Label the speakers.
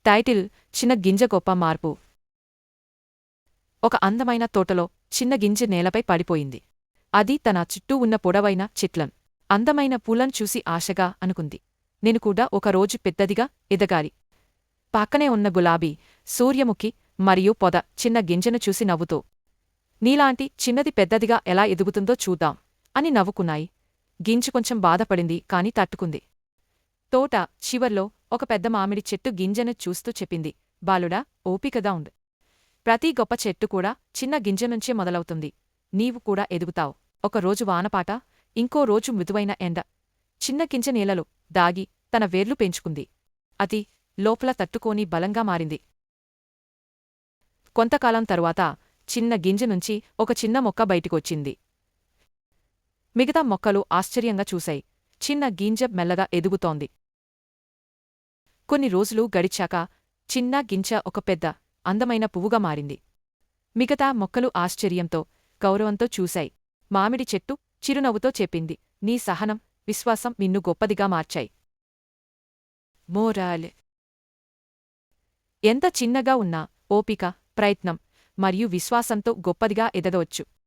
Speaker 1: Title: చిన్న గింజ గొప్ప మార్పు. ఒక అందమైన తోటలో చిన్న గింజ నేలపై పడిపోయింది. అది తన చుట్టూ ఉన్న పొడవైన చెట్లన్, అందమైన పూలను చూసి ఆశగా అనుకుంది. నేను కూడా ఒకరోజు పెద్దదిగా ఎదగాలి. పక్కనే ఉన్న గులాబీ, సూర్యముఖి మరియు పొద చిన్న గింజను చూసి నవ్వుతూ, నీలాంటి చిన్నది పెద్దదిగా ఎలా ఎదుగుతుందో చూద్దాం అని నవ్వుకున్నాయి. గింజ కొంచెం బాధపడింది, కాని తట్టుకుంది. తోట చివర్లో ఒక పెద్ద మామిడి చెట్టు గింజను చూస్తూ చెప్పింది, బాలుడా, ఓపికగా ఉండు. ప్రతి గొప్ప చెట్టు కూడా చిన్న గింజనుంచే మొదలవుతుంది. నీవు కూడా ఎదుగుతావు. ఒక రోజు వానపాట, ఇంకో రోజు మృదువైన ఎండ. చిన్న గింజ నేలలో దాగి తన వేర్లు పెంచుకుంది. అది లోపల తట్టుకోని బలంగా మారింది. కొంతకాలం తరువాత చిన్న గింజ నుంచి ఒక చిన్న మొక్క బయటికొచ్చింది. మిగతా మొక్కలు ఆశ్చర్యంగా చూశాయి. చిన్న గింజ మెల్లగా ఎదుగుతోంది. కొన్ని రోజులు గడిచాక చిన్న గింజ ఒక పెద్ద, అందమైన పువ్వుగా మారింది. మిగతా మొక్కలు ఆశ్చర్యంతో, గౌరవంతో చూశాయి. మామిడి చెట్టు చిరునవ్వుతో చెప్పింది, నీ సహనం, విశ్వాసం నిన్ను గొప్పదిగా మార్చాయి. మోరాల్: ఎంత చిన్నగా ఉన్నా ఓపిక, ప్రయత్నం మరియు విశ్వాసంతో గొప్పదిగా ఎదగవచ్చు.